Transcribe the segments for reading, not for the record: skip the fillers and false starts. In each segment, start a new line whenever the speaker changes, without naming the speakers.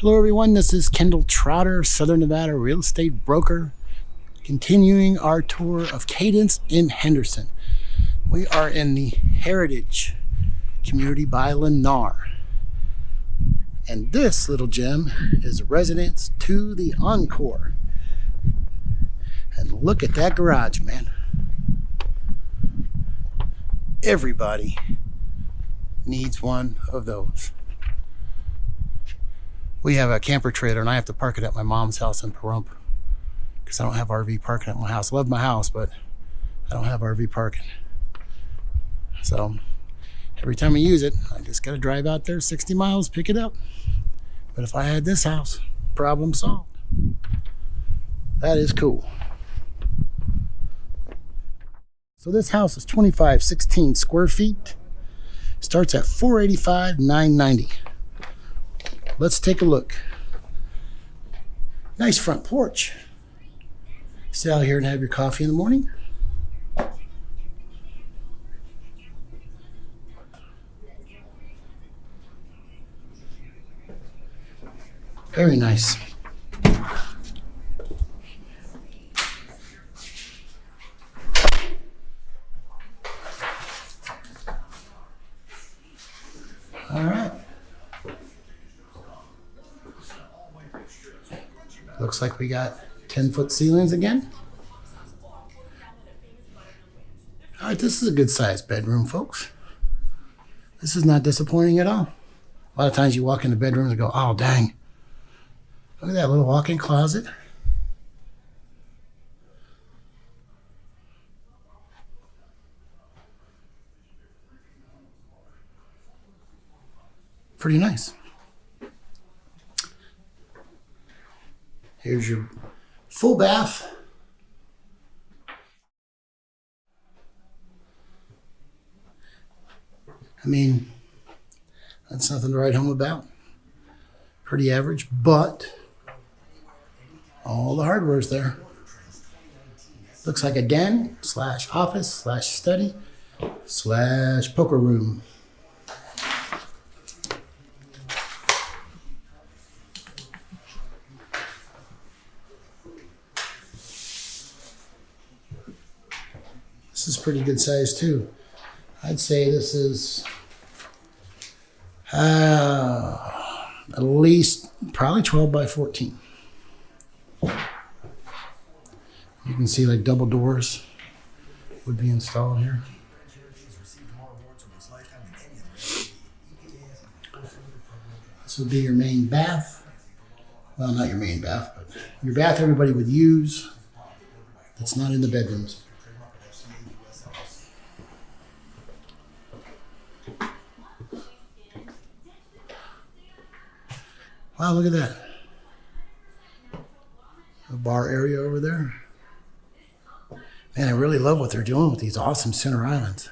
Hello everyone, this is Kendall Trotter, Southern Nevada real estate broker, continuing our tour of Cadence in Henderson. We are in the Heritage community by Lennar. And this little gem is a residence to the Encore. And look at that garage, man. Everybody needs one of those. We have a camper trailer and I have to park it at my mom's house in Pahrump because I don't have RV parking at my house. I love my house, but I don't have RV parking. So every time I use it, I just got to drive out there 60 miles, pick it up. But if I had this house, problem solved. That is cool. So this house is 2516 square feet. Starts at $485,990. Let's take a look. Nice front porch. Sit out here and have your coffee in the morning. Very nice. All right. Looks like we got 10-foot ceilings again. All right, this is a good sized bedroom, folks. This is not disappointing at all. A lot of times you walk in the bedroom and go, oh, dang. Look at that little walk-in closet. Pretty nice. Here's your full bath. I mean, that's nothing to write home about. Pretty average, but all the hardware's there. Looks like a den slash office slash study slash poker room. This is pretty good size too. I'd say this is at least probably 12 by 14. You can see like double doors would be installed here. This would be your main bath. Well, not your main bath, but your bath everybody would use. That's not in the bedrooms. Wow, look at that. A bar area over there. Man, I really love what they're doing with these awesome center islands.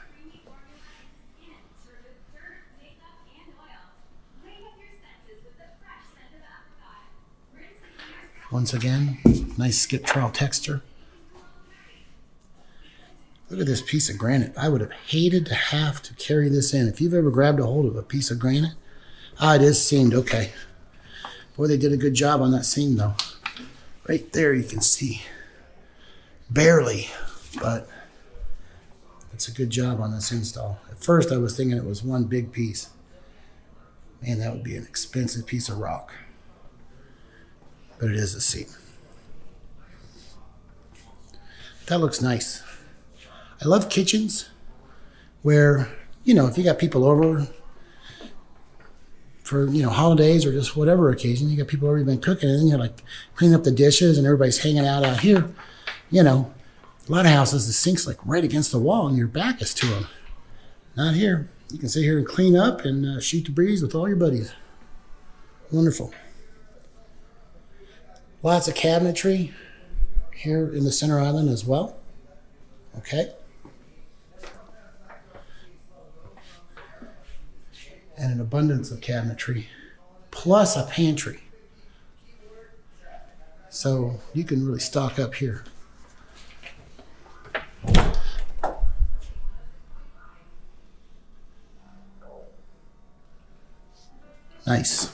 Once again, nice skip trowel texture. Look at this piece of granite. I would have hated to have to carry this in. If you've ever grabbed a hold of a piece of granite, it is seamed, okay. Boy, they did a good job on that seam though. Right there you can see. Barely, but it's a good job on this install. At first I was thinking it was one big piece. Man, that would be an expensive piece of rock. But it is a seam. That looks nice. I love kitchens where, you know, if you got people over for, you know, holidays or just whatever occasion, you got people already been cooking and you're like cleaning up the dishes and everybody's hanging out here. You know, a lot of houses, the sink's like right against the wall and your back is to them. Not here. You can sit here and clean up and shoot the breeze with all your buddies. Wonderful. Lots of cabinetry here in the center island as well. Okay. And an abundance of cabinetry, plus a pantry. So you can really stock up here. Nice.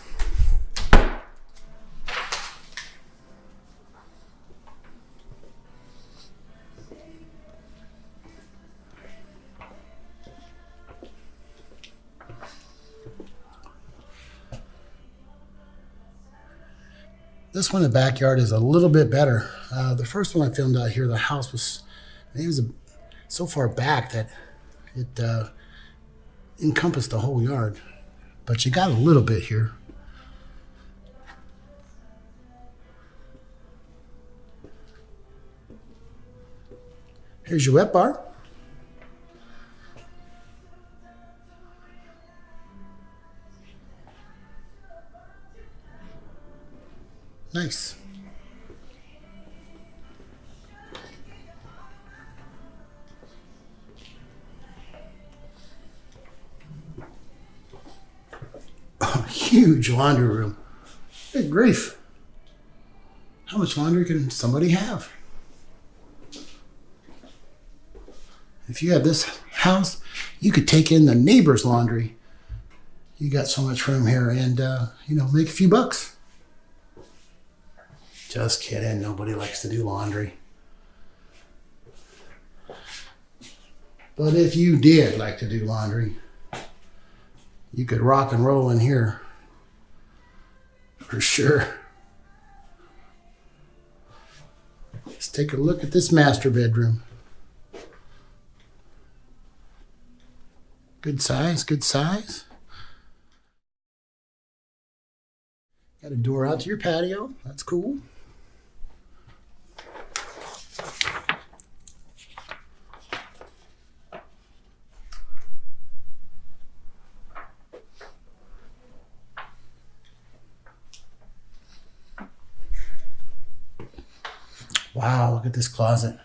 This one in the backyard is a little bit better. The first one I filmed out here, the house was, it was so far back that it encompassed the whole yard. But you got a little bit here. Here's your wet bar. Nice. Oh, huge laundry room. Good grief. How much laundry can somebody have? If you had this house, you could take in the neighbor's laundry. You got so much room here and, make a few bucks. Just kidding. Nobody likes to do laundry. But if you did like to do laundry, you could rock and roll in here. For sure. Let's take a look at this master bedroom. Good size, good size. Got a door out to your patio. That's cool. Wow, look at this closet.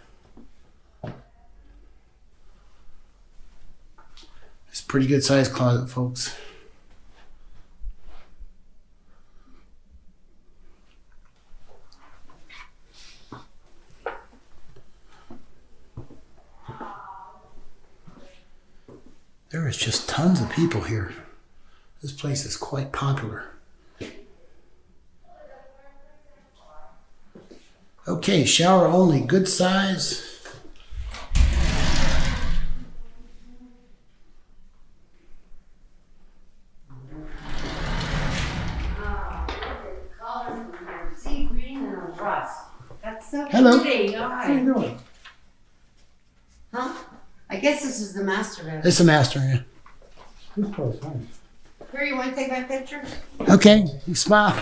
It's a pretty good sized closet, folks. There is just tons of people here. This place is quite popular. Okay, shower only, good size.
Sea green and a rust. That's so
Hello.
pretty.
How are you doing?
Huh? I guess this is the master bedroom.
It's a master, yeah.
This place, nice.
Here, you want to take my picture?
Okay, you smile.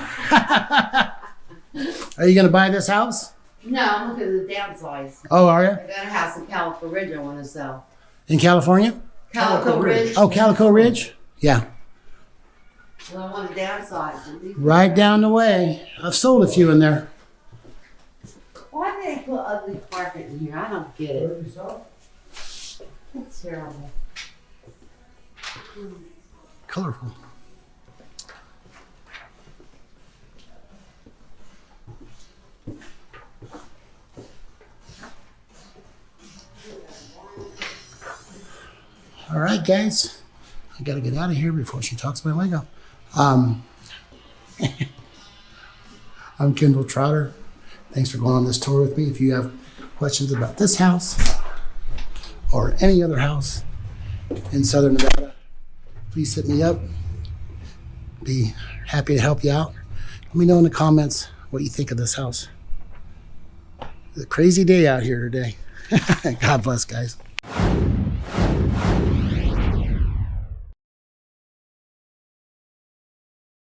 Are you gonna buy this house?
No, I'm looking at the downsides.
Oh, are you?
I got a house in Calico Ridge I want to sell.
In California?
Calico Ridge.
Oh, Calico Ridge? Yeah.
Well, I want to downsize.
Right down the way. I've sold a few in there.
Why do they put ugly carpet in here? I don't get it. It's terrible.
Colorful. All right, guys. I got to get out of here before she talks my leg off. I'm Kendall Trotter. Thanks for going on this tour with me. If you have questions about this house or any other house in Southern Nevada, please hit me up. Be happy to help you out. Let me know in the comments what you think of this house. It's a crazy day out here today. God bless, guys.